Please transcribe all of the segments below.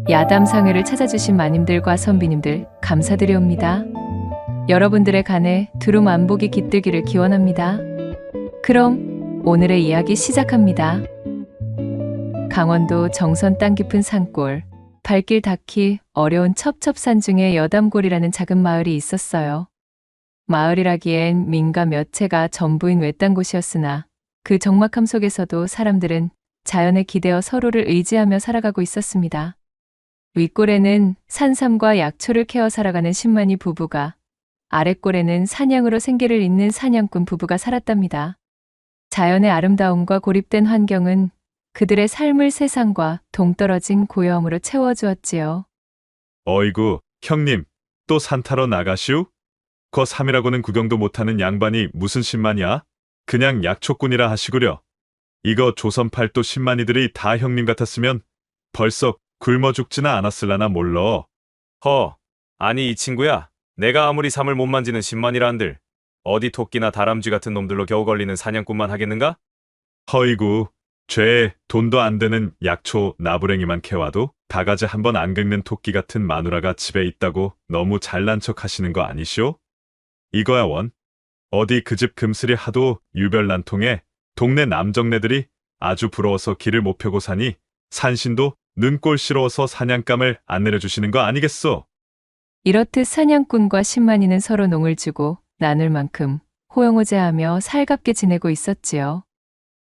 야담상회를 찾아주신 마님들과 선비님들 감사드리옵니다. 여러분들의 간에 두루 안복이 깃들기를 기원합니다. 그럼 오늘의 이야기 시작합니다. 강원도 정선 땅 깊은 산골, 발길 닿기 어려운 첩첩산 중에 여담골이라는 작은 마을이 있었어요. 마을이라기엔 민가 몇 채가 전부인 외딴 곳이었으나 그 적막함 속에서도 사람들은 자연에 기대어 서로를 의지하며 살아가고 있었습니다. 윗골에는 산삼과 약초를 캐어 살아가는 신만이 부부가, 아랫골에는 사냥으로 생계를 잇는 사냥꾼 부부가 살았답니다. 자연의 아름다움과 고립된 환경은 그들의 삶을 세상과 동떨어진 고요함으로 채워주었지요. 어이구, 형님, 또 산 타러 나가시오? 거 삼이라고는 구경도 못하는 양반이 무슨 신만이야? 그냥 약초꾼이라 하시구려. 이거 조선 팔도 신만이들이 다 형님 같았으면 벌써 굶어 죽지나 않았을라나 몰러. 아니 이 친구야. 내가 아무리 삼을 못 만지는 신만이라 한들 어디 토끼나 다람쥐 같은 놈들로 겨우 걸리는 사냥꾼만 하겠는가? 허이구, 죄에 돈도 안 되는 약초 나부랭이만 캐와도 바가지 한 번 안 긁는 토끼 같은 마누라가 집에 있다고 너무 잘난 척 하시는 거 아니시오? 이거야 원. 어디 그 집 금슬이 하도 유별난통해 동네 남정네들이 아주 부러워서 길을 못 펴고 사니 산신도 눈꼴시러워서 사냥감을 안 내려주시는 거 아니겠소? 이렇듯 사냥꾼과 신만이는 서로 농을 주고 나눌 만큼 호영호재하며 살갑게 지내고 있었지요.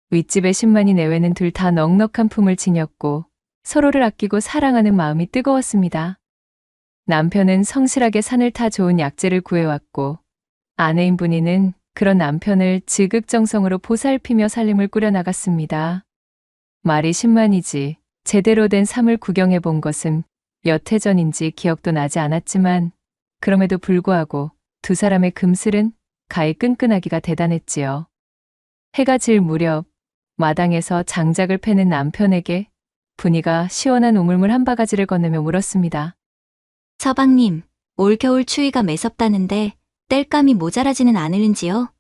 윗집의 신만이 내외는 둘 다 넉넉한 품을 지녔고 서로를 아끼고 사랑하는 마음이 뜨거웠습니다. 남편은 성실하게 산을 타 좋은 약재를 구해왔고 아내인 분이는 그런 남편을 지극정성으로 보살피며 살림을 꾸려나갔습니다. 말이 신만이지 제대로 된 삶을 구경해 본 것은 몇 해 전인지 기억도 나지 않았지만 그럼에도 불구하고 두 사람의 금슬은 가히 끈끈하기가 대단했지요. 해가 질 무렵 마당에서 장작을 패는 남편에게 분이가 시원한 우물물 한 바가지를 건네며 물었습니다. 서방님, 올겨울 추위가 매섭다는데 땔감이 모자라지는 않으는지요?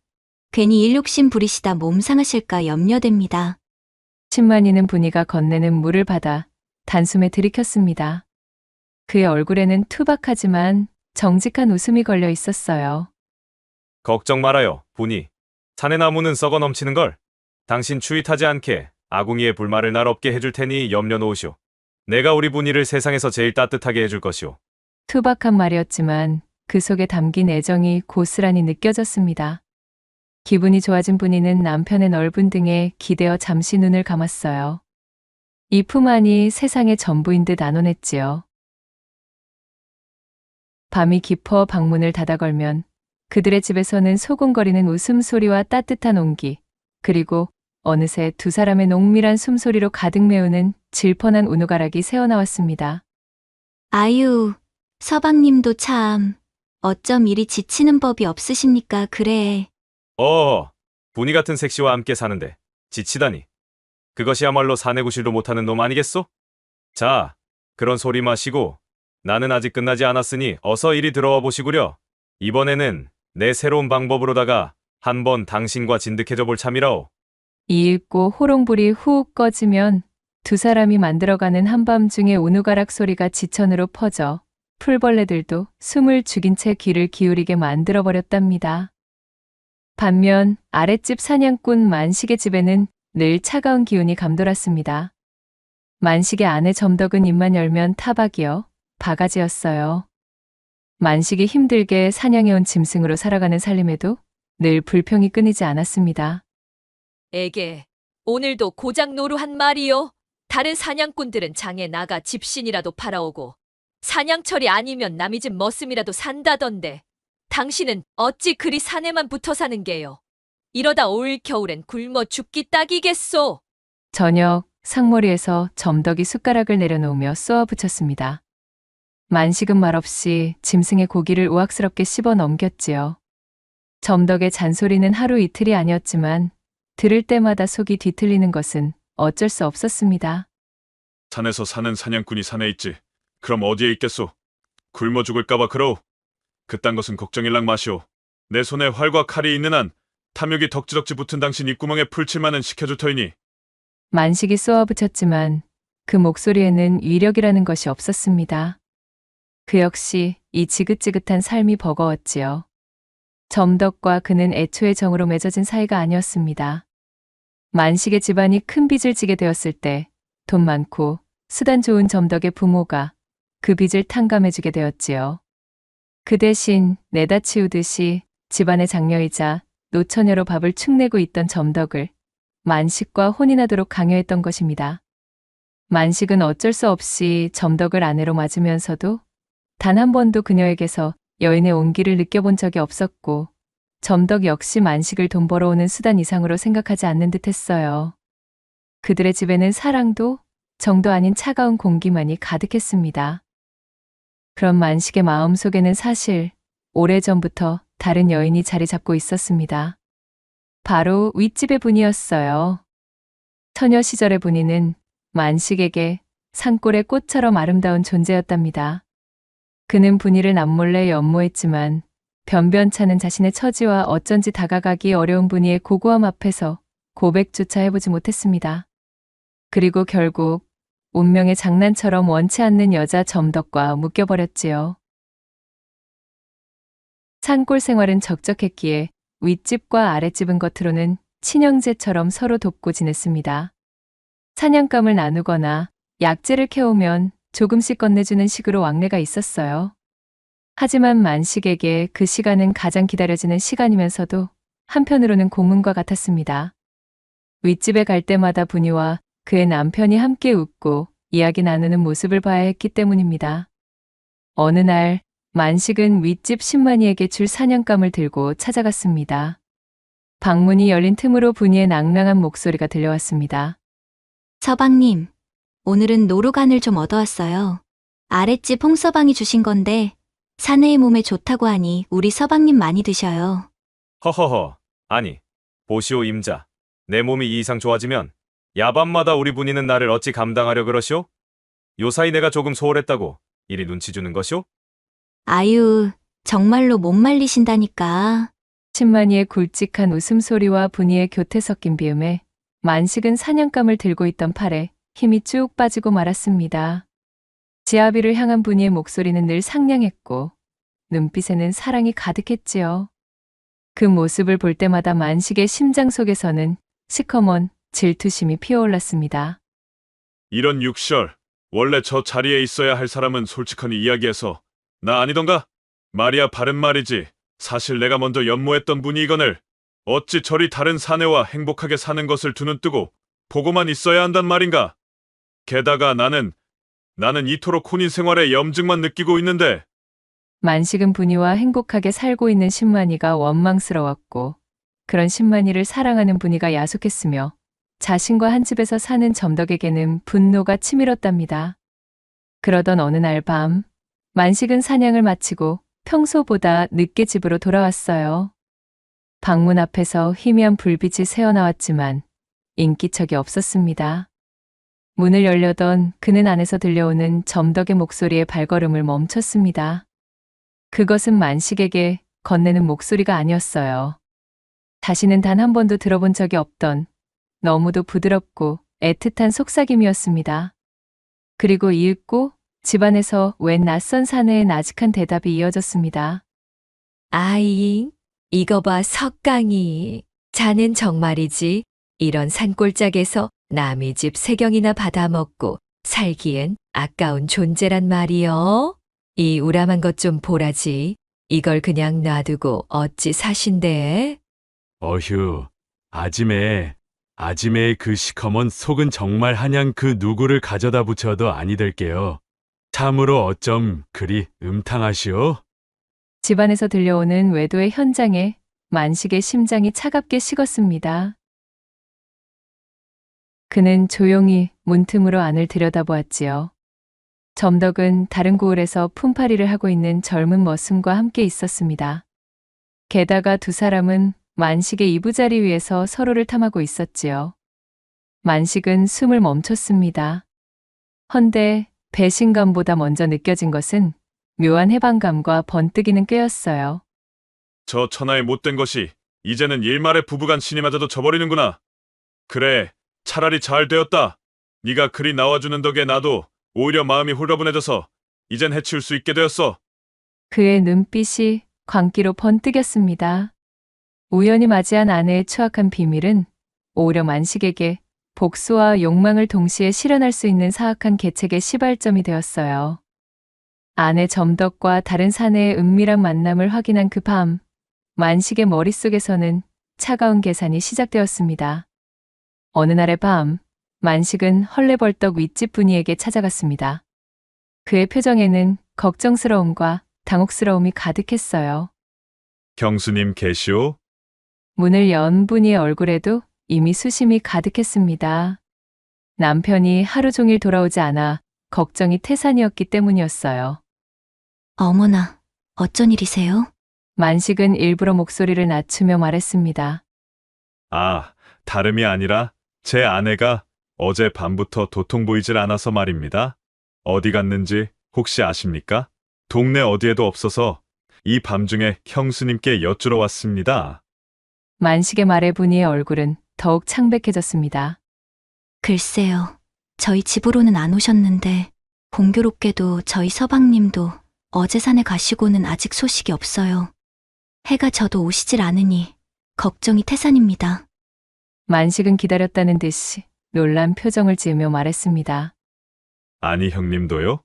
괜히 일욕심 부리시다 몸 상하실까 염려됩니다. 신만이는 분이가 건네는 물을 받아 단숨에 들이켰습니다. 그의 얼굴에는 투박하지만 정직한 웃음이 걸려 있었어요. 걱정 말아요, 분이. 산의 나무는 썩어 넘치는걸. 당신 추위 타지 않게 아궁이에 불말을 날 없게 해줄 테니 염려 놓으시오. 내가 우리 분이를 세상에서 제일 따뜻하게 해줄 것이오. 투박한 말이었지만 그 속에 담긴 애정이 고스란히 느껴졌습니다. 기분이 좋아진 분이는 남편의 넓은 등에 기대어 잠시 눈을 감았어요. 이 품 안이 세상의 전부인 듯 안온했지요. 밤이 깊어 방문을 닫아 걸면 그들의 집에서는 소곤거리는 웃음소리와 따뜻한 온기, 그리고 어느새 두 사람의 농밀한 숨소리로 가득 메우는 질펀한 운우가락이 새어나왔습니다. 아유, 서방님도 참, 어쩜 이리 지치는 법이 없으십니까, 그래. 분이 같은 색시와 함께 사는데 지치다니. 그것이야말로 사내구실도 못하는 놈 아니겠소? 자, 그런 소리 마시고 나는 아직 끝나지 않았으니 어서 이리 들어와 보시구려. 이번에는 내 새로운 방법으로다가 한번 당신과 진득해져 볼 참이라오. 이 읽고 호롱불이 후욱 꺼지면 두 사람이 만들어가는 한밤중의 운우가락 소리가 지천으로 퍼져 풀벌레들도 숨을 죽인 채 귀를 기울이게 만들어버렸답니다. 반면 아랫집 사냥꾼 만식의 집에는 늘 차가운 기운이 감돌았습니다. 만식의 아내 점덕은 입만 열면 타박이요, 바가지였어요. 만식이 힘들게 사냥해온 짐승으로 살아가는 살림에도 늘 불평이 끊이지 않았습니다. 에게, 오늘도 고작 노루한 마리요. 다른 사냥꾼들은 장에 나가 집신이라도 팔아오고 사냥철이 아니면 남의 집 머슴이라도 산다던데 당신은 어찌 그리 산에만 붙어 사는 게요. 이러다 올 겨울엔 굶어 죽기 딱이겠소. 저녁 상머리에서 점덕이 숟가락을 내려놓으며 쏘아 붙였습니다. 만식은 말없이 짐승의 고기를 우악스럽게 씹어 넘겼지요. 점덕의 잔소리는 하루 이틀이 아니었지만 들을 때마다 속이 뒤틀리는 것은 어쩔 수 없었습니다. 산에서 사는 사냥꾼이 산에 있지. 그럼 어디에 있겠소? 굶어 죽을까봐 그러오. 그딴 것은 걱정일랑 마시오. 내 손에 활과 칼이 있는 한 탐욕이 덕지덕지 붙은 당신 입구멍에 풀칠만은 시켜줄 터이니. 만식이 쏘아붙였지만 그 목소리에는 위력이라는 것이 없었습니다. 그 역시 이 지긋지긋한 삶이 버거웠지요. 점덕과 그는 애초에 정으로 맺어진 사이가 아니었습니다. 만식의 집안이 큰 빚을 지게 되었을 때 돈 많고 수단 좋은 점덕의 부모가 그 빚을 탕감해주게 되었지요. 그 대신 내다 치우듯이 집안의 장녀이자 노처녀로 밥을 축내고 있던 점덕을 만식과 혼인하도록 강요했던 것입니다. 만식은 어쩔 수 없이 점덕을 아내로 맞으면서도 단 한 번도 그녀에게서 여인의 온기를 느껴본 적이 없었고 점덕 역시 만식을 돈 벌어오는 수단 이상으로 생각하지 않는 듯 했어요. 그들의 집에는 사랑도 정도 아닌 차가운 공기만이 가득했습니다. 그런 만식의 마음속에는 사실 오래전부터 다른 여인이 자리 잡고 있었습니다. 바로 윗집의 분이었어요. 처녀 시절의 분이는 만식에게 산골의 꽃처럼 아름다운 존재였답니다. 그는 분이를 남몰래 연모했지만 변변찮은 자신의 처지와 어쩐지 다가가기 어려운 분이의 고고함 앞에서 고백조차 해보지 못했습니다. 그리고 결국 운명의 장난처럼 원치 않는 여자 점덕과 묶여버렸지요. 산골 생활은 적적했기에 윗집과 아랫집은 겉으로는 친형제처럼 서로 돕고 지냈습니다. 사냥감을 나누거나 약재를 캐오면 조금씩 건네주는 식으로 왕래가 있었어요. 하지만 만식에게 그 시간은 가장 기다려지는 시간이면서도 한편으로는 고문과 같았습니다. 윗집에 갈 때마다 분이와 그의 남편이 함께 웃고 이야기 나누는 모습을 봐야 했기 때문입니다. 어느 날 만식은 윗집 신만이에게 줄 사냥감을 들고 찾아갔습니다. 방문이 열린 틈으로 분이의 낭랑한 목소리가 들려왔습니다. 서방님, 오늘은 노루간을 좀 얻어왔어요. 아랫집 홍서방이 주신 건데 사내의 몸에 좋다고 하니 우리 서방님 많이 드셔요. 허허허. 아니, 보시오 임자. 내 몸이 이 이상 좋아지면 야밤마다 우리 분이는 나를 어찌 감당하려 그러시오? 요사이 내가 조금 소홀했다고 이리 눈치 주는 것이오? 아유, 정말로 못 말리신다니까. 신만이의 굵직한 웃음소리와 분이의 교태 섞인 비음에 만식은 사냥감을 들고 있던 팔에 힘이 쭉 빠지고 말았습니다. 지아비를 향한 분이의 목소리는 늘 상냥했고 눈빛에는 사랑이 가득했지요. 그 모습을 볼 때마다 만식의 심장 속에서는 시커먼 질투심이 피어올랐습니다. 이런 육설, 원래 저 자리에 있어야 할 사람은 솔직하니 이야기해서 나 아니던가? 말이야 바른 말이지. 사실 내가 먼저 연모했던 분이 이거늘 어찌 저리 다른 사내와 행복하게 사는 것을 두 눈 뜨고 보고만 있어야 한단 말인가? 게다가 나는 이토록 혼인 생활에 염증만 느끼고 있는데. 만식은 분이와 행복하게 살고 있는 신만이가 원망스러웠고 그런 신만이를 사랑하는 분이가 야속했으며 자신과 한 집에서 사는 점덕에게는 분노가 치밀었답니다. 그러던 어느 날 밤 만식은 사냥을 마치고 평소보다 늦게 집으로 돌아왔어요. 방문 앞에서 희미한 불빛이 새어나왔지만 인기척이 없었습니다. 문을 열려던 그는 안에서 들려오는 점덕의 목소리에 발걸음을 멈췄습니다. 그것은 만식에게 건네는 목소리가 아니었어요. 다시는 단 한 번도 들어본 적이 없던 너무도 부드럽고 애틋한 속삭임이었습니다. 그리고 이윽고 집안에서 웬 낯선 사내의 나직한 대답이 이어졌습니다. 아잉, 이거 봐, 석강이. 자넨 정말이지. 이런 산골짜기에서 남의 집 세경이나 받아먹고 살기엔 아까운 존재란 말이여. 이 우람한 것 좀 보라지. 이걸 그냥 놔두고 어찌 사신대? 어휴, 아지매의 그 시커먼 속은 정말 한양 그 누구를 가져다 붙여도 아니 될게요. 참으로 어쩜 그리 음탕하시오? 집안에서 들려오는 외도의 현장에 만식의 심장이 차갑게 식었습니다. 그는 조용히 문틈으로 안을 들여다보았지요. 점덕은 다른 고을에서 품팔이를 하고 있는 젊은 머슴과 함께 있었습니다. 게다가 두 사람은 만식의 이부자리 위에서 서로를 탐하고 있었지요. 만식은 숨을 멈췄습니다. 헌데 배신감보다 먼저 느껴진 것은 묘한 해방감과 번뜩이는 꾀였어요. 저 천하의 못된 것이 이제는 일말의 부부간 신이 맞아도 져버리는구나. 그래, 차라리 잘 되었다. 네가 그리 나와주는 덕에 나도 오히려 마음이 홀가분해져서 이젠 해치울 수 있게 되었어. 그의 눈빛이 광기로 번뜩였습니다. 우연히 맞이한 아내의 추악한 비밀은 오히려 만식에게 복수와 욕망을 동시에 실현할 수 있는 사악한 계책의 시발점이 되었어요. 아내 점덕과 다른 사내의 은밀한 만남을 확인한 그 밤, 만식의 머릿속에서는 차가운 계산이 시작되었습니다. 어느 날의 밤, 만식은 헐레벌떡 윗집 분이에게 찾아갔습니다. 그의 표정에는 걱정스러움과 당혹스러움이 가득했어요. 경수님 계시오? 문을 연 분이의 얼굴에도 이미 수심이 가득했습니다. 남편이 하루 종일 돌아오지 않아 걱정이 태산이었기 때문이었어요. 어머나, 어쩐 일이세요? 만식은 일부러 목소리를 낮추며 말했습니다. 아, 다름이 아니라 제 아내가 어제 밤부터 도통 보이질 않아서 말입니다. 어디 갔는지 혹시 아십니까? 동네 어디에도 없어서 이 밤중에 형수님께 여쭈러 왔습니다. 만식의 말에 분이의 얼굴은 더욱 창백해졌습니다. 글쎄요. 저희 집으로는 안 오셨는데 공교롭게도 저희 서방님도 어제 산에 가시고는 아직 소식이 없어요. 해가 져도 오시질 않으니 걱정이 태산입니다. 만식은 기다렸다는 듯이 놀란 표정을 지으며 말했습니다. 아니 형님도요?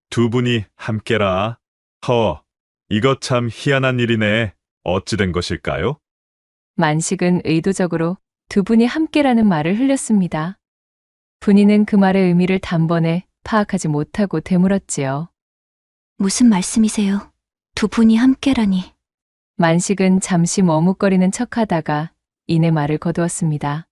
두 분이 함께라. 이거 참 희한한 일이네. 어찌 된 것일까요? 만식은 의도적으로 두 분이 함께라는 말을 흘렸습니다. 분이는 그 말의 의미를 단번에 파악하지 못하고 되물었지요. 무슨 말씀이세요? 두 분이 함께라니. 만식은 잠시 머뭇거리는 척하다가 이내 말을 거두었습니다.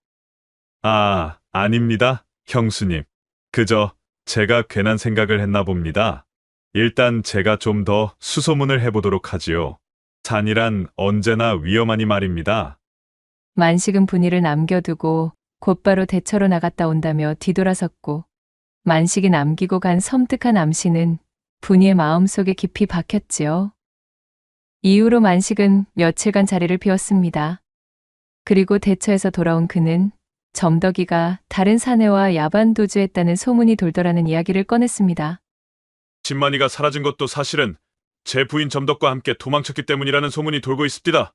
아, 아닙니다, 형수님. 그저 제가 괜한 생각을 했나 봅니다. 일단 제가 좀 더 수소문을 해보도록 하지요. 산이란 언제나 위험하니 말입니다. 만식은 분이를 남겨두고 곧바로 대처로 나갔다 온다며 뒤돌아섰고, 만식이 남기고 간 섬뜩한 암시는 분이의 마음속에 깊이 박혔지요. 이후로 만식은 며칠간 자리를 비웠습니다. 그리고 대처에서 돌아온 그는 점덕이가 다른 사내와 야반 도주했다는 소문이 돌더라는 이야기를 꺼냈습니다. 신만이가 사라진 것도 사실은 제 부인 점덕과 함께 도망쳤기 때문이라는 소문이 돌고 있습니다.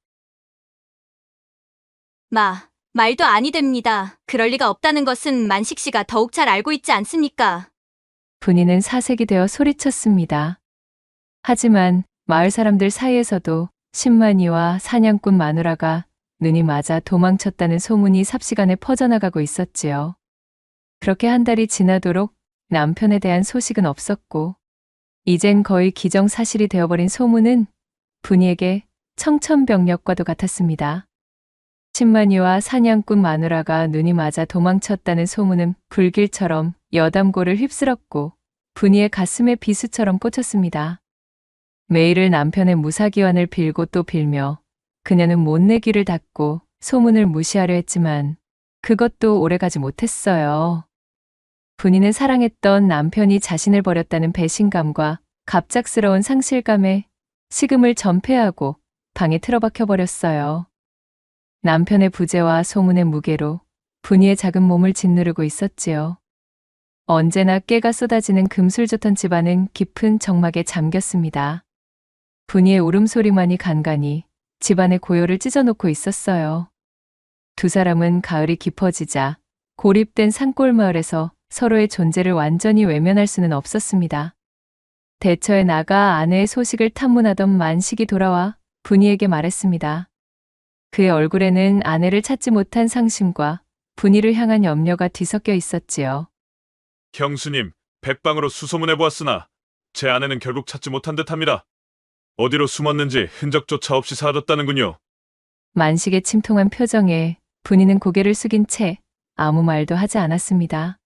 말도 아니 됩니다. 그럴 리가 없다는 것은 만식 씨가 더욱 잘 알고 있지 않습니까? 분이는 사색이 되어 소리쳤습니다. 하지만 마을 사람들 사이에서도 신만이와 사냥꾼 마누라가 눈이 맞아 도망쳤다는 소문이 삽시간에 퍼져나가고 있었지요. 그렇게 한 달이 지나도록 남편에 대한 소식은 없었고, 이젠 거의 기정사실이 되어버린 소문은 분이에게 청천벽력과도 같았습니다. 신만이와 사냥꾼 마누라가 눈이 맞아 도망쳤다는 소문은 불길처럼 여담고를 휩쓸었고 분이의 가슴에 비수처럼 꽂혔습니다. 매일을 남편의 무사기환을 빌고 또 빌며 그녀는 못내 귀를 닫고 소문을 무시하려 했지만 그것도 오래가지 못했어요. 분이는 사랑했던 남편이 자신을 버렸다는 배신감과 갑작스러운 상실감에 식음을 전폐하고 방에 틀어박혀 버렸어요. 남편의 부재와 소문의 무게로 분이의 작은 몸을 짓누르고 있었지요. 언제나 깨가 쏟아지는 금술좋던 집안은 깊은 정막에 잠겼습니다. 분이의 울음소리만이 간간히 집안의 고요를 찢어놓고 있었어요. 두 사람은 가을이 깊어지자 고립된 산골 마을에서 서로의 존재를 완전히 외면할 수는 없었습니다. 대처에 나가 아내의 소식을 탐문하던 만식이 돌아와 분이에게 말했습니다. 그의 얼굴에는 아내를 찾지 못한 상심과 분이를 향한 염려가 뒤섞여 있었지요. 형수님, 백방으로 수소문해보았으나 제 아내는 결국 찾지 못한 듯합니다. 어디로 숨었는지 흔적조차 없이 사라졌다는군요. 만식의 침통한 표정에 분이는 고개를 숙인 채 아무 말도 하지 않았습니다.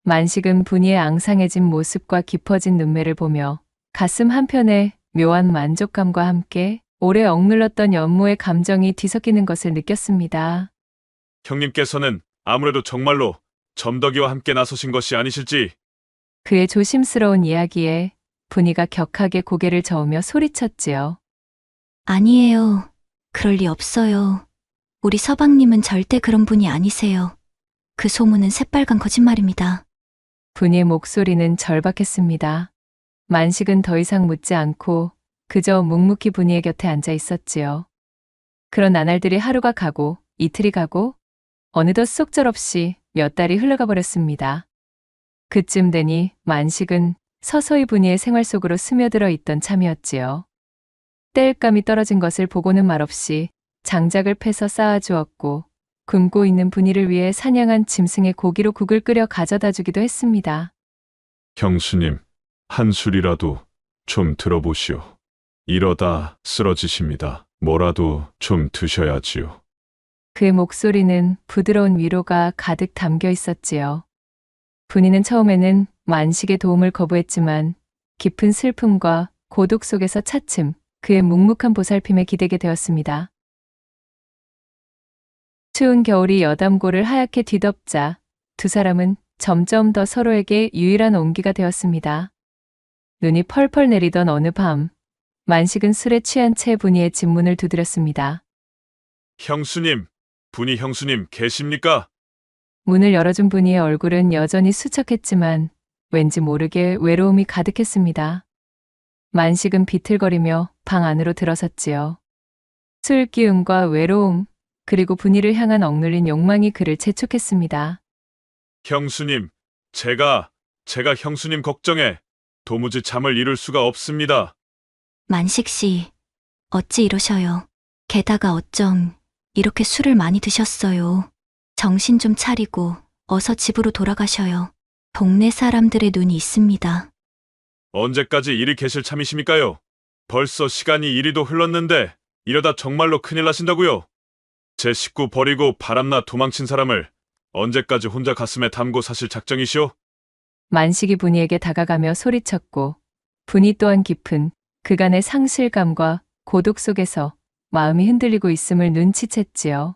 만식은 분이의 앙상해진 모습과 깊어진 눈매를 보며 가슴 한편에 묘한 만족감과 함께 오래 억눌렀던 연모의 감정이 뒤섞이는 것을 느꼈습니다. 형님께서는 아무래도 정말로 점덕이와 함께 나서신 것이 아니실지. 그의 조심스러운 이야기에 분이가 격하게 고개를 저으며 소리쳤지요. 아니에요. 그럴 리 없어요. 우리 서방님은 절대 그런 분이 아니세요. 그 소문은 새빨간 거짓말입니다. 분이의 목소리는 절박했습니다. 만식은 더 이상 묻지 않고 그저 묵묵히 분이의 곁에 앉아 있었지요. 그런 나날들이 하루가 가고 이틀이 가고 어느덧 속절없이 몇 달이 흘러가 버렸습니다. 그쯤 되니 만식은 서서히 분이의 생활 속으로 스며들어 있던 참이었지요. 땔감이 떨어진 것을 보고는 말없이 장작을 패서 쌓아주었고 굶고 있는 분이를 위해 사냥한 짐승의 고기로 국을 끓여 가져다 주기도 했습니다. 형수님, 한 술이라도 좀 들어보시오. 이러다 쓰러지십니다. 뭐라도 좀 드셔야지요. 그의 목소리는 부드러운 위로가 가득 담겨 있었지요. 분이는 처음에는 만식의 도움을 거부했지만 깊은 슬픔과 고독 속에서 차츰 그의 묵묵한 보살핌에 기대게 되었습니다. 추운 겨울이 여담골을 하얗게 뒤덮자 두 사람은 점점 더 서로에게 유일한 온기가 되었습니다. 눈이 펄펄 내리던 어느 밤, 만식은 술에 취한 채 분이의 집 문을 두드렸습니다. 형수님, 분이 형수님 계십니까? 문을 열어준 분이의 얼굴은 여전히 수척했지만 왠지 모르게 외로움이 가득했습니다. 만식은 비틀거리며 방 안으로 들어섰지요. 술 기운과 외로움, 그리고 분이를 향한 억눌린 욕망이 그를 재촉했습니다. 형수님, 제가 형수님 걱정에 도무지 잠을 이룰 수가 없습니다. 만식 씨, 어찌 이러셔요? 게다가 어쩜 이렇게 술을 많이 드셨어요. 정신 좀 차리고 어서 집으로 돌아가셔요. 동네 사람들의 눈이 있습니다. 언제까지 이리 계실 참이십니까요? 벌써 시간이 이리도 흘렀는데 이러다 정말로 큰일 나신다고요. 제 식구 버리고 바람나 도망친 사람을 언제까지 혼자 가슴에 담고 사실 작정이시오? 만식이 분이에게 다가가며 소리쳤고 분이 또한 깊은 그간의 상실감과 고독 속에서 마음이 흔들리고 있음을 눈치챘지요.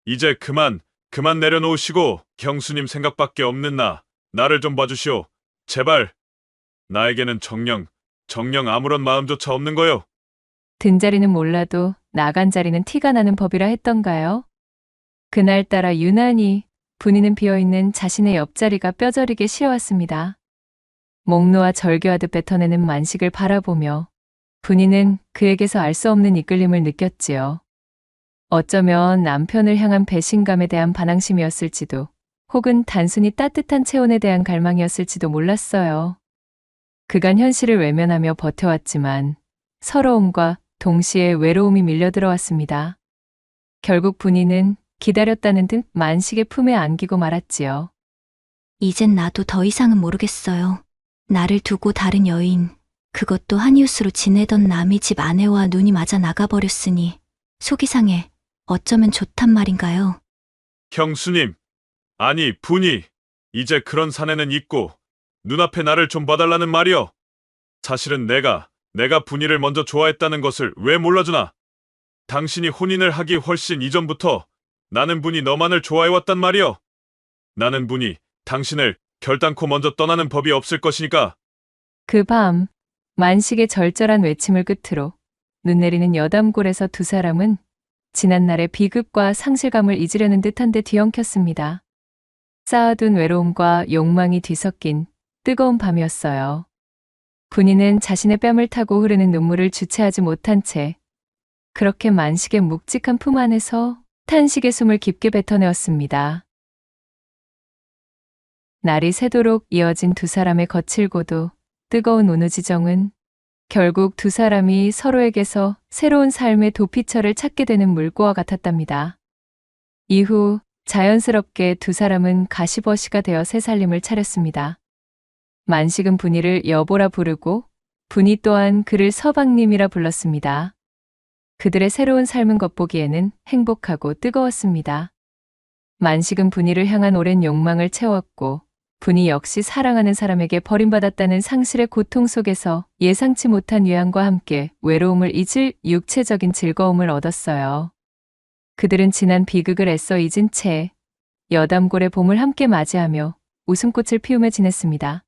이제 그만 내려놓으시고 형수님 생각밖에 없는 나를 좀 봐주시오. 제발. 나에게는 정녕 아무런 마음조차 없는 거요. 든 자리는 몰라도 나간 자리는 티가 나는 법이라 했던가요? 그날따라 유난히 분이는 비어있는 자신의 옆자리가 뼈저리게 시려왔습니다. 목 놓아 절규하듯 뱉어내는 만식을 바라보며 분이는 그에게서 알 수 없는 이끌림을 느꼈지요. 어쩌면 남편을 향한 배신감에 대한 반항심이었을지도 혹은 단순히 따뜻한 체온에 대한 갈망이었을지도 몰랐어요. 그간 현실을 외면하며 버텨왔지만 서러움과 동시에 외로움이 밀려들어왔습니다. 결국 분이는 기다렸다는 듯 만식의 품에 안기고 말았지요. 이젠 나도 더 이상은 모르겠어요. 나를 두고 다른 여인, 그것도 한 이웃으로 지내던 남의 집 아내와 눈이 맞아 나가버렸으니 속이 상해 어쩌면 좋단 말인가요? 형수님, 아니 분이 이제 그런 사내는 있고 눈앞에 나를 좀 봐달라는 말이여. 사실은 내가 분이를 먼저 좋아했다는 것을 왜 몰라주나? 당신이 혼인을 하기 훨씬 이전부터 나는 분이 너만을 좋아해왔단 말이여. 나는 분이 당신을 결단코 먼저 떠나는 법이 없을 것이니까. 그 밤 만식의 절절한 외침을 끝으로 눈 내리는 여담골에서 두 사람은 지난날의 비극과 상실감을 잊으려는 듯한데 뒤엉켰습니다. 쌓아둔 외로움과 욕망이 뒤섞인 뜨거운 밤이었어요. 분이는 자신의 뺨을 타고 흐르는 눈물을 주체하지 못한 채 그렇게 만식의 묵직한 품 안에서 탄식의 숨을 깊게 뱉어내었습니다. 날이 새도록 이어진 두 사람의 거칠고도 뜨거운 운우지정은 결국 두 사람이 서로에게서 새로운 삶의 도피처를 찾게 되는 물꼬와 같았답니다. 이후 자연스럽게 두 사람은 가시버시가 되어 새 살림을 차렸습니다. 만식은 분이를 여보라 부르고 분이 또한 그를 서방님이라 불렀습니다. 그들의 새로운 삶은 겉보기에는 행복하고 뜨거웠습니다. 만식은 분이를 향한 오랜 욕망을 채웠고 분이 역시 사랑하는 사람에게 버림받았다는 상실의 고통 속에서 예상치 못한 위안과 함께 외로움을 잊을 육체적인 즐거움을 얻었어요. 그들은 지난 비극을 애써 잊은 채 여담골의 봄을 함께 맞이하며 웃음꽃을 피우며 지냈습니다.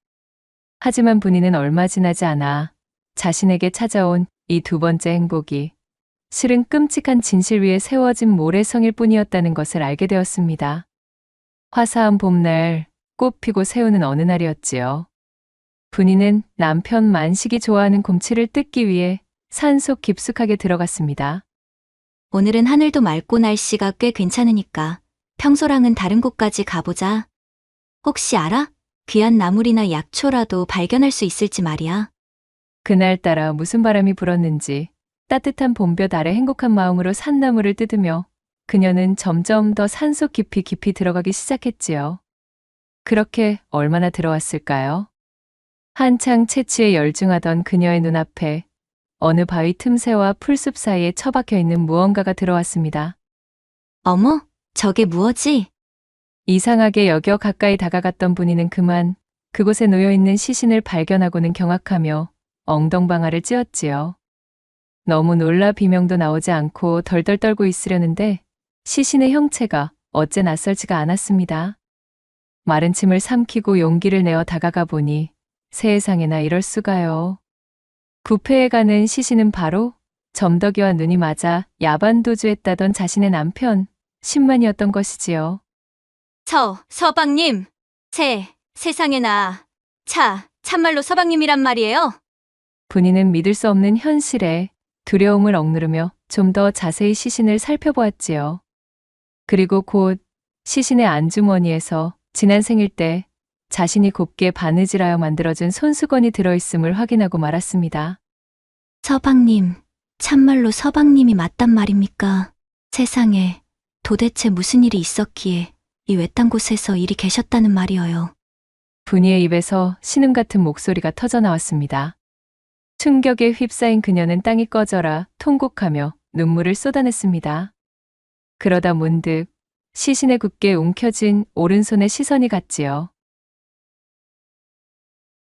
하지만 분이는 얼마 지나지 않아 자신에게 찾아온 이 두 번째 행복이 실은 끔찍한 진실 위에 세워진 모래성일 뿐이었다는 것을 알게 되었습니다. 화사한 봄날 꽃 피고 새우는 어느 날이었지요. 분이는 남편 만식이 좋아하는 곰치를 뜯기 위해 산속 깊숙하게 들어갔습니다. 오늘은 하늘도 맑고 날씨가 꽤 괜찮으니까 평소랑은 다른 곳까지 가보자. 혹시 알아? 귀한 나물이나 약초라도 발견할 수 있을지 말이야. 그날따라 무슨 바람이 불었는지 따뜻한 봄볕 아래 행복한 마음으로 산나물을 뜯으며 그녀는 점점 더 산속 깊이 들어가기 시작했지요. 그렇게 얼마나 들어왔을까요? 한창 채취에 열중하던 그녀의 눈앞에 어느 바위 틈새와 풀숲 사이에 처박혀 있는 무언가가 들어왔습니다. 어머, 저게 무엇이? 이상하게 여겨 가까이 다가갔던 분이는 그만 그곳에 놓여있는 시신을 발견하고는 경악하며 엉덩방아를 찧었지요. 너무 놀라 비명도 나오지 않고 덜덜 떨고 있으려는데 시신의 형체가 어째 낯설지가 않았습니다. 마른 침을 삼키고 용기를 내어 다가가 보니 세상에나 이럴 수가요. 부패해 가는 시신은 바로 점덕이와 눈이 맞아 야반도주했다던 자신의 남편 신만이었던 것이지요. 서방님. 세상에나. 참말로 서방님이란 말이에요? 분이는 믿을 수 없는 현실에 두려움을 억누르며 좀 더 자세히 시신을 살펴보았지요. 그리고 곧 시신의 안주머니에서 지난 생일 때 자신이 곱게 바느질하여 만들어준 손수건이 들어있음을 확인하고 말았습니다. 서방님, 참말로 서방님이 맞단 말입니까? 세상에 도대체 무슨 일이 있었기에 이 외딴 곳에서 이리 계셨다는 말이어요. 분이의 입에서 신음 같은 목소리가 터져 나왔습니다. 충격에 휩싸인 그녀는 땅이 꺼져라 통곡하며 눈물을 쏟아냈습니다. 그러다 문득 시신에 굳게 움켜쥔 오른손에 시선이 갔지요.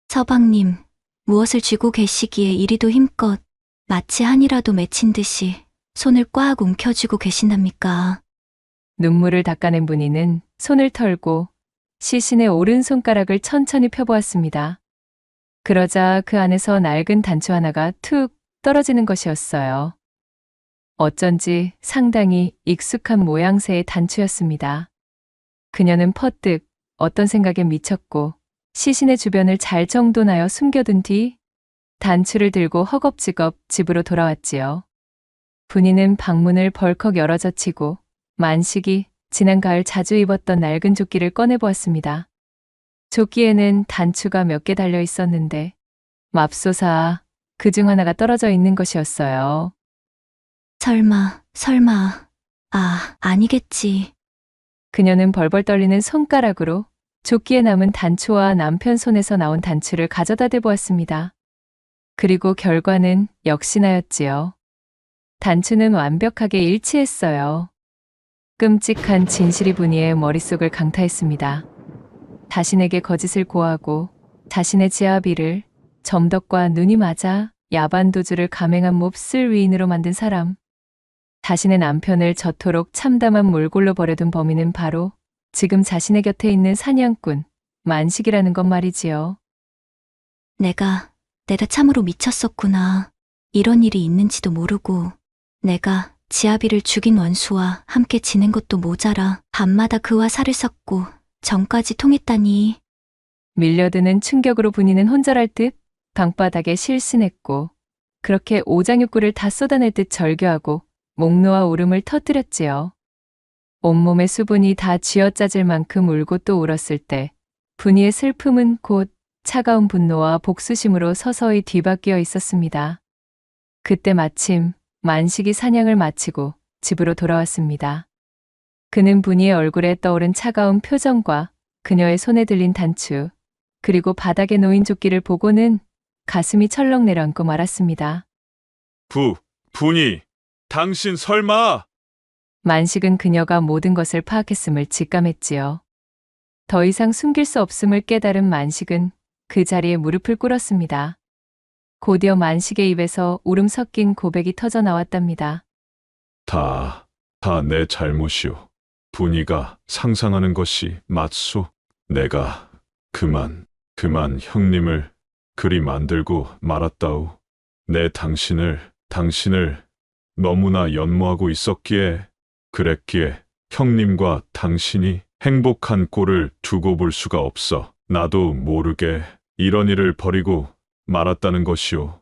서방님, 무엇을 쥐고 계시기에 이리도 힘껏 마치 한이라도 맺힌 듯이 손을 꽉 움켜쥐고 계신답니까? 눈물을 닦아낸 분이는 손을 털고 시신의 오른손가락을 천천히 펴보았습니다. 그러자 그 안에서 낡은 단추 하나가 툭 떨어지는 것이었어요. 어쩐지 상당히 익숙한 모양새의 단추였습니다. 그녀는 퍼뜩 어떤 생각에 미쳤고 시신의 주변을 잘 정돈하여 숨겨둔 뒤 단추를 들고 허겁지겁 집으로 돌아왔지요. 분이는 방문을 벌컥 열어젖히고 만식이 지난 가을 자주 입었던 낡은 조끼를 꺼내보았습니다. 조끼에는 단추가 몇 개 달려 있었는데 맙소사 그중 하나가 떨어져 있는 것이었어요. 설마, 아니겠지. 그녀는 벌벌 떨리는 손가락으로 조끼에 남은 단추와 남편 손에서 나온 단추를 가져다 대보았습니다. 그리고 결과는 역시나였지요. 단추는 완벽하게 일치했어요. 끔찍한 진실이 분이의 머릿속을 강타했습니다. 자신에게 거짓을 고하고 자신의 지아비를 점덕과 눈이 맞아 야반도주를 감행한 몹쓸 위인으로 만든 사람. 자신의 남편을 저토록 참담한 몰골로 버려둔 범인은 바로 지금 자신의 곁에 있는 사냥꾼 만식이라는 것 말이지요. 내가 참으로 미쳤었구나. 이런 일이 있는지도 모르고 내가 지아비를 죽인 원수와 함께 지낸 것도 모자라 밤마다 그와 살을 섞고 정까지 통했다니. 밀려드는 충격으로 분이는 혼절할 듯 방바닥에 실신했고 그렇게 오장육부를 다 쏟아낼 듯 절규하고 목 놓아 울음을 터뜨렸지요. 온몸의 수분이 다 쥐어짜질 만큼 울고 또 울었을 때 분이의 슬픔은 곧 차가운 분노와 복수심으로 서서히 뒤바뀌어 있었습니다. 그때 마침 만식이 사냥을 마치고 집으로 돌아왔습니다. 그는 분이의 얼굴에 떠오른 차가운 표정과 그녀의 손에 들린 단추, 그리고 바닥에 놓인 조끼를 보고는 가슴이 철렁 내려앉고 말았습니다. 분이, 당신 설마? 만식은 그녀가 모든 것을 파악했음을 직감했지요. 더 이상 숨길 수 없음을 깨달은 만식은 그 자리에 무릎을 꿇었습니다. 곧이어 만식의 입에서 울음 섞인 고백이 터져 나왔답니다. 다 내 잘못이오. 분이가 상상하는 것이 맞소. 내가 그만 형님을 그리 만들고 말았다오. 내 당신을 너무나 연모하고 있었기에, 그랬기에 형님과 당신이 행복한 꼴을 두고 볼 수가 없어. 나도 모르게 이런 일을 벌이고 말았다는 것이오.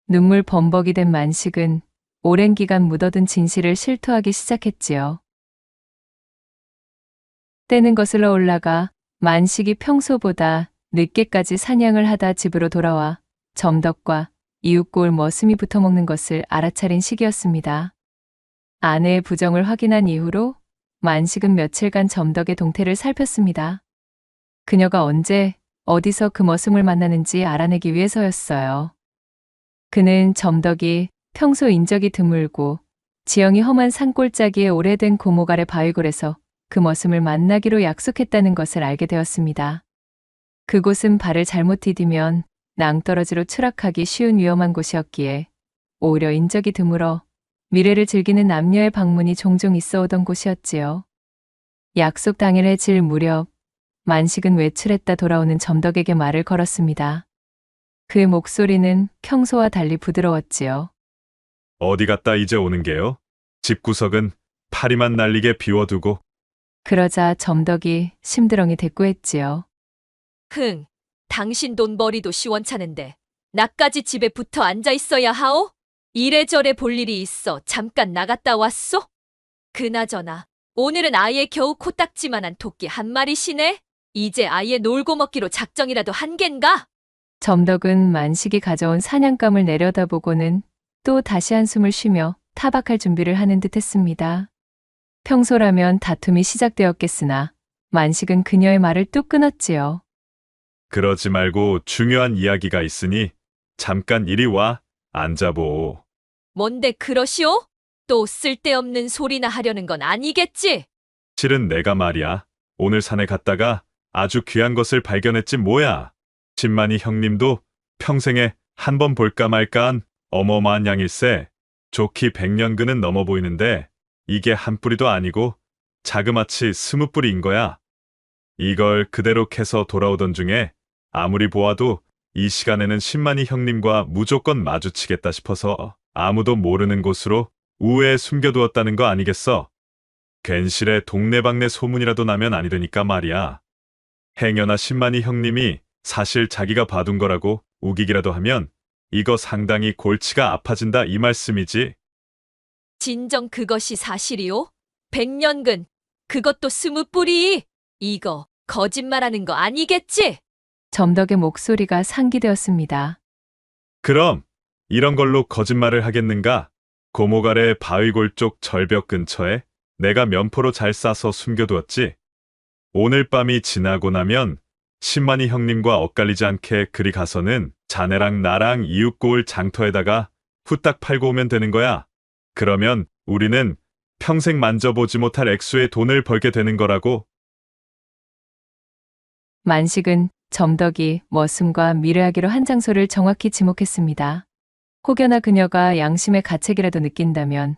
눈물 범벅이 된 만식은 오랜 기간 묻어둔 진실을 실토하기 시작했지요. 때는 거슬러 올라가 만식이 평소보다 늦게까지 사냥을 하다 집으로 돌아와 점덕과 이웃고을 머슴이 붙어먹는 것을 알아차린 시기였습니다. 아내의 부정을 확인한 이후로 만식은 며칠간 점덕의 동태를 살폈습니다. 그녀가 언제 어디서 그 머슴을 만나는지 알아내기 위해서였어요. 그는 점덕이 평소 인적이 드물고 지형이 험한 산골짜기에 오래된 고목 아래 바위골에서 그 머슴을 만나기로 약속했다는 것을 알게 되었습니다. 그곳은 발을 잘못 디디면 낭떠러지로 추락하기 쉬운 위험한 곳이었기에 오히려 인적이 드물어 미래를 즐기는 남녀의 방문이 종종 있어 오던 곳이었지요. 약속 당일에 질 무렵 만식은 외출했다 돌아오는 점덕에게 말을 걸었습니다. 그의 목소리는 평소와 달리 부드러웠지요. 어디 갔다 이제 오는 게요? 집구석은 파리만 날리게 비워두고. 그러자 점덕이 심드렁이 대꾸했지요. 흥, 당신 돈벌이도 시원찮은데 나까지 집에 붙어 앉아 있어야 하오? 이래저래 볼 일이 있어 잠깐 나갔다 왔소? 그나저나 오늘은 아예 겨우 코딱지만한 토끼 한 마리시네? 이제 아예 놀고 먹기로 작정이라도 한 겐가? 점덕은 만식이 가져온 사냥감을 내려다보고는 또 다시 한숨을 쉬며 타박할 준비를 하는 듯 했습니다. 평소라면 다툼이 시작되었겠으나 만식은 그녀의 말을 뚝 끊었지요. 그러지 말고 중요한 이야기가 있으니 잠깐 이리 와 앉아보. 뭔데 그러시오? 또 쓸데없는 소리나 하려는 건 아니겠지? 실은 내가 말이야. 오늘 산에 갔다가 아주 귀한 것을 발견했지 뭐야. 신만이 형님도 평생에 한 번 볼까 말까한 어마어마한 양일세. 좋기 100년근은 넘어 보이는데 이게 한 뿌리도 아니고 자그마치 20뿌리인 거야. 이걸 그대로 캐서 돌아오던 중에 아무리 보아도 이 시간에는 신만이 형님과 무조건 마주치겠다 싶어서 아무도 모르는 곳으로 우회에 숨겨두었다는 거 아니겠어? 괜시레 동네방네 소문이라도 나면 아니 되니까 말이야. 행여나 신만이 형님이 사실 자기가 봐둔 거라고 우기기라도 하면 이거 상당히 골치가 아파진다 이 말씀이지. 진정 그것이 사실이오? 100년근, 그것도 20뿌리! 이거 거짓말하는 거 아니겠지? 점덕의 목소리가 상기되었습니다. 그럼 이런 걸로 거짓말을 하겠는가? 고목 아래 바위골 쪽 절벽 근처에 내가 면포로 잘 싸서 숨겨두었지. 오늘 밤이 지나고 나면 신만이 형님과 엇갈리지 않게 그리 가서는 자네랑 나랑 이웃고을 장터에다가 후딱 팔고 오면 되는 거야. 그러면 우리는 평생 만져보지 못할 액수의 돈을 벌게 되는 거라고. 만식은 점덕이 머슴과 미래하기로 한 장소를 정확히 지목했습니다. 혹여나 그녀가 양심의 가책이라도 느낀다면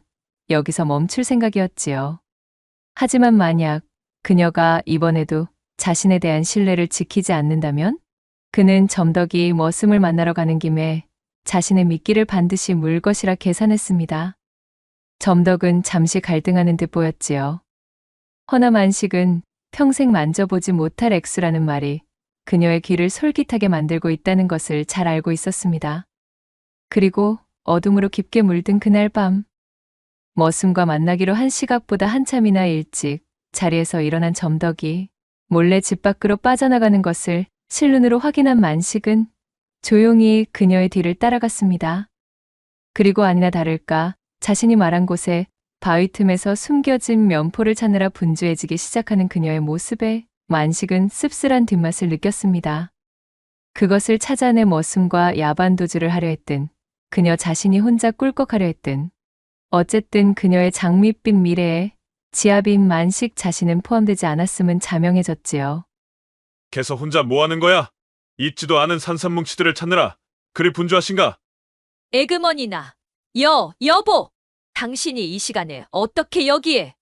여기서 멈출 생각이었지요. 하지만 만약 그녀가 이번에도 자신에 대한 신뢰를 지키지 않는다면 그는 점덕이 머슴을 만나러 가는 김에 자신의 미끼를 반드시 물 것이라 계산했습니다. 점덕은 잠시 갈등하는 듯 보였지요. 허나 만식은 평생 만져보지 못할 액수라는 말이 그녀의 귀를 솔깃하게 만들고 있다는 것을 잘 알고 있었습니다. 그리고 어둠으로 깊게 물든 그날 밤, 머슴과 만나기로 한 시각보다 한참이나 일찍 자리에서 일어난 점덕이 몰래 집 밖으로 빠져나가는 것을 실눈으로 확인한 만식은 조용히 그녀의 뒤를 따라갔습니다. 그리고 아니나 다를까 자신이 말한 곳에 바위 틈에서 숨겨진 면포를 찾느라 분주해지기 시작하는 그녀의 모습에 만식은 씁쓸한 뒷맛을 느꼈습니다. 그것을 찾아내 머슴과 야반도주를 하려 했든 그녀 자신이 혼자 꿀꺽하려 했든 어쨌든 그녀의 장밋빛 미래에 지압인 만식 자신은 포함되지 않았음은 자명해졌지요. 걔서 혼자 뭐 하는 거야? 있지도 않은 산산뭉치들을 찾느라 그리 분주하신가? 에그머니나, 여보! 당신이 이 시간에 어떻게 여기에?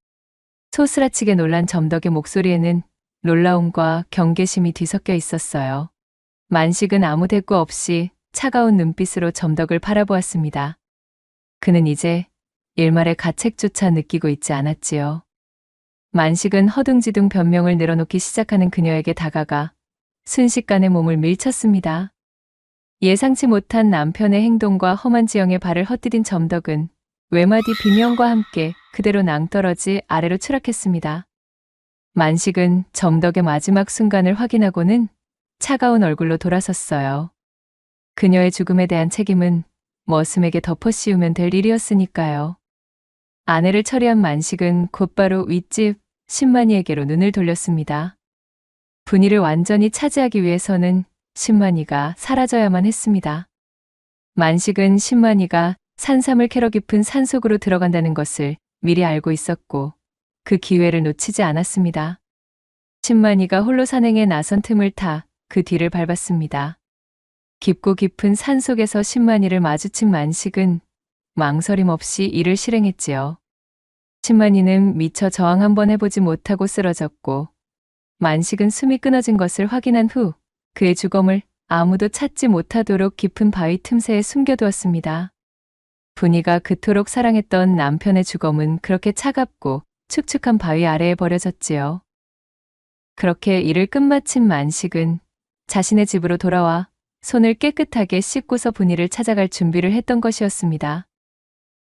소스라치게 놀란 점덕의 목소리에는 놀라움과 경계심이 뒤섞여 있었어요. 만식은 아무 대꾸 없이 차가운 눈빛으로 점덕을 바라보았습니다. 그는 이제 일말의 가책조차 느끼고 있지 않았지요. 만식은 허둥지둥 변명을 늘어놓기 시작하는 그녀에게 다가가 순식간에 몸을 밀쳤습니다. 예상치 못한 남편의 행동과 험한 지형의 발을 헛디딘 점덕은 외마디 비명과 함께 그대로 낭떠러지 아래로 추락했습니다. 만식은 점덕의 마지막 순간을 확인하고는 차가운 얼굴로 돌아섰어요. 그녀의 죽음에 대한 책임은 머슴에게 덮어씌우면 될 일이었으니까요. 아내를 처리한 만식은 곧바로 윗집 신만이에게로 눈을 돌렸습니다. 분위를 완전히 차지하기 위해서는 신만이가 사라져야만 했습니다. 만식은 신만이가 산삼을 캐러 깊은 산속으로 들어간다는 것을 미리 알고 있었고 그 기회를 놓치지 않았습니다. 신만이가 홀로 산행에 나선 틈을 타 그 뒤를 밟았습니다. 깊고 깊은 산속에서 신만이를 마주친 만식은 망설임 없이 이를 실행했지요. 신만이는 미처 저항 한번 해보지 못하고 쓰러졌고 만식은 숨이 끊어진 것을 확인한 후 그의 주검을 아무도 찾지 못하도록 깊은 바위 틈새에 숨겨두었습니다. 분이가 그토록 사랑했던 남편의 주검은 그렇게 차갑고 축축한 바위 아래에 버려졌지요. 그렇게 일을 끝마친 만식은 자신의 집으로 돌아와 손을 깨끗하게 씻고서 분이를 찾아갈 준비를 했던 것이었습니다.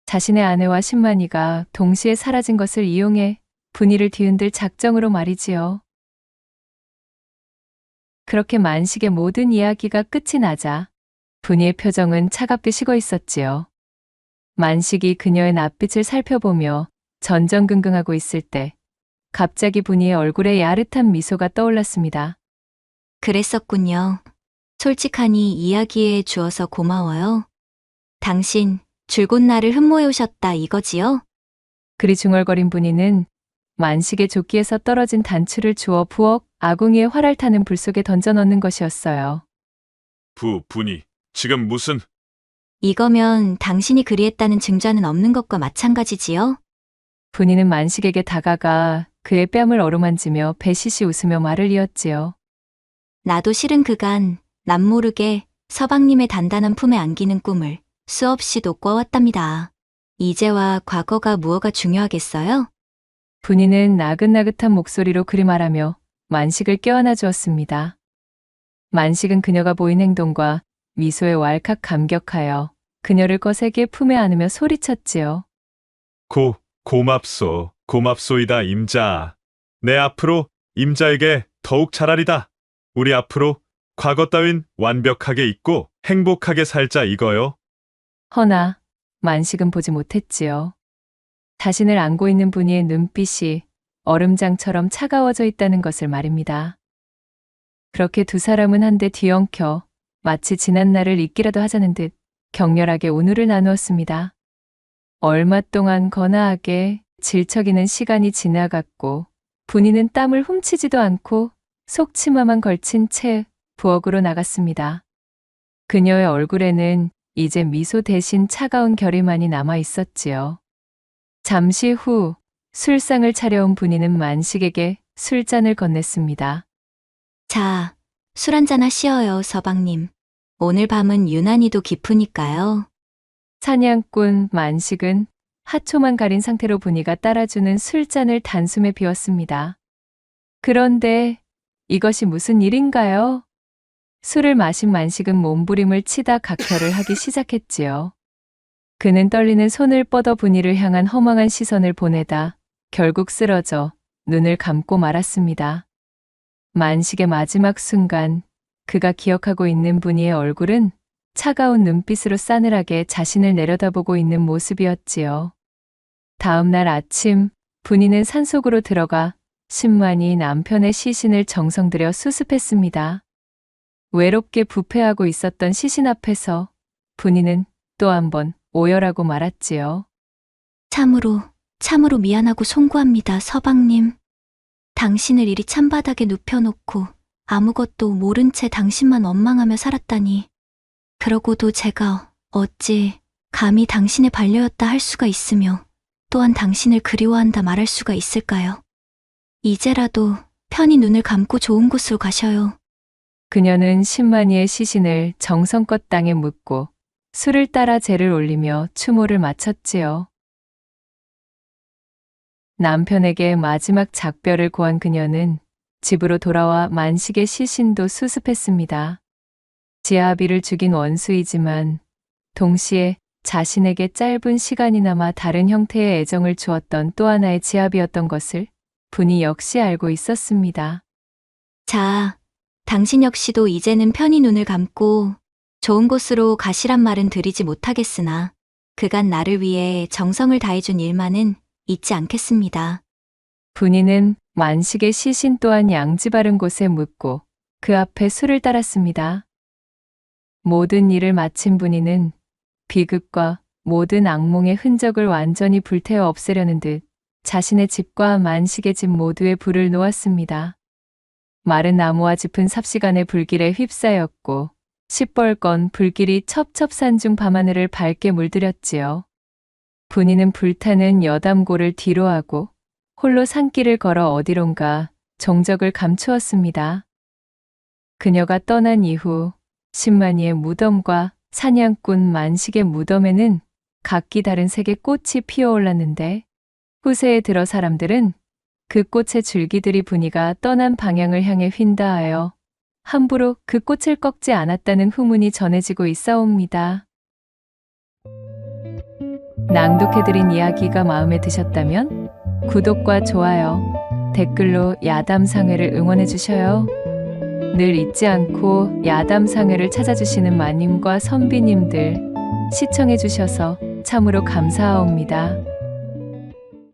자신의 아내와 신만이가 동시에 사라진 것을 이용해 분이를 뒤흔들 작정으로 말이지요. 그렇게 만식의 모든 이야기가 끝이 나자 분이의 표정은 차갑게 식어 있었지요. 만식이 그녀의 낯빛을 살펴보며 전전긍긍하고 있을 때 갑자기 분이의 얼굴에 야릇한 미소가 떠올랐습니다. 그랬었군요. 솔직하니 이야기해 주어서 고마워요. 당신 줄곧 나를 흠모해 오셨다 이거지요? 그리 중얼거린 분이는 만식의 조끼에서 떨어진 단추를 주워 부엌 아궁이에 활알 타는 불 속에 던져 넣는 것이었어요. 분이 지금 무슨 이거면 당신이 그리했다는 증자는 없는 것과 마찬가지지요? 분이는 만식에게 다가가 그의 뺨을 어루만지며 배시시 웃으며 말을 이었지요. 나도 실은 그간 남모르게 서방님의 단단한 품에 안기는 꿈을 수없이도 꿔왔답니다. 이제와 과거가 무엇가 중요하겠어요? 분이는 나긋나긋한 목소리로 그리 말하며 만식을 껴안아 주었습니다. 만식은 그녀가 보인 행동과 미소에 왈칵 감격하여 그녀를 거세게 품에 안으며 소리쳤지요. 고맙소이다 임자. 내 앞으로 임자에게 더욱 잘하리다. 우리 앞으로 과거 따윈 완벽하게 잊고 행복하게 살자 이거요. 허나 만식은 보지 못했지요. 자신을 안고 있는 분이의 눈빛이 얼음장처럼 차가워져 있다는 것을 말입니다. 그렇게 두 사람은 한데 뒤엉켜 마치 지난 날을 잊기라도 하자는 듯 격렬하게 운우를 나누었습니다. 얼마 동안 거나하게 질척이는 시간이 지나갔고 분이는 땀을 훔치지도 않고 속치마만 걸친 채 부엌으로 나갔습니다. 그녀의 얼굴에는 이제 미소 대신 차가운 결의만이 남아 있었지요. 잠시 후 술상을 차려온 분이는 만식에게 술잔을 건넸습니다. 자, 술 한잔 하시어요, 서방님. 오늘 밤은 유난히도 깊으니까요. 사냥꾼 만식은 하초만 가린 상태로 분이가 따라주는 술잔을 단숨에 비웠습니다. 그런데 이것이 무슨 일인가요? 술을 마신 만식은 몸부림을 치다 각혈을 하기 시작했지요. 그는 떨리는 손을 뻗어 분이를 향한 허망한 시선을 보내다 결국 쓰러져 눈을 감고 말았습니다. 만식의 마지막 순간 그가 기억하고 있는 분이의 얼굴은 차가운 눈빛으로 싸늘하게 자신을 내려다보고 있는 모습이었지요. 다음 날 아침 분이는 산속으로 들어가 신만이 남편의 시신을 정성 들여 수습했습니다. 외롭게 부패하고 있었던 시신 앞에서 분이는 또 한 번 오열하고 말았지요. 참으로 미안하고 송구합니다, 서방님. 당신을 이리 찬바닥에 눕혀놓고 아무것도 모른 채 당신만 원망하며 살았다니. 그러고도 제가 어찌 감히 당신의 반려였다 할 수가 있으며 또한 당신을 그리워한다 말할 수가 있을까요? 이제라도 편히 눈을 감고 좋은 곳으로 가셔요. 그녀는 신만이의 시신을 정성껏 땅에 묻고 술을 따라 재를 올리며 추모를 마쳤지요. 남편에게 마지막 작별을 고한 그녀는 집으로 돌아와 만식의 시신도 수습했습니다. 지아비를 죽인 원수이지만 동시에 자신에게 짧은 시간이나마 다른 형태의 애정을 주었던 또 하나의 지아비였던 것을 분이 역시 알고 있었습니다. 자, 당신 역시도 이제는 편히 눈을 감고 좋은 곳으로 가시란 말은 드리지 못하겠으나 그간 나를 위해 정성을 다해준 일만은 잊지 않겠습니다. 분이는 만식의 시신 또한 양지 바른 곳에 묻고 그 앞에 술을 따랐습니다. 모든 일을 마친 분이는 비극과 모든 악몽의 흔적을 완전히 불태워 없애려는 듯 자신의 집과 만식의 집 모두에 불을 놓았습니다. 마른 나무와 짚은 삽시간의 불길에 휩싸였고 시뻘건 불길이 첩첩산중 밤하늘을 밝게 물들였지요. 분이는 불타는 여담고를 뒤로하고 홀로 산길을 걸어 어디론가 종적을 감추었습니다. 그녀가 떠난 이후 신만이의 무덤과 사냥꾼 만식의 무덤에는 각기 다른 색의 꽃이 피어올랐는데 후세에 들어 사람들은 그 꽃의 줄기들이 분이가 떠난 방향을 향해 휜다하여 함부로 그 꽃을 꺾지 않았다는 후문이 전해지고 있사옵니다. 낭독해드린 이야기가 마음에 드셨다면 구독과 좋아요, 댓글로 야담상회를 응원해 주셔요. 늘 잊지 않고 야담상회를 찾아주시는 마님과 선비님들 시청해 주셔서 참으로 감사하옵니다.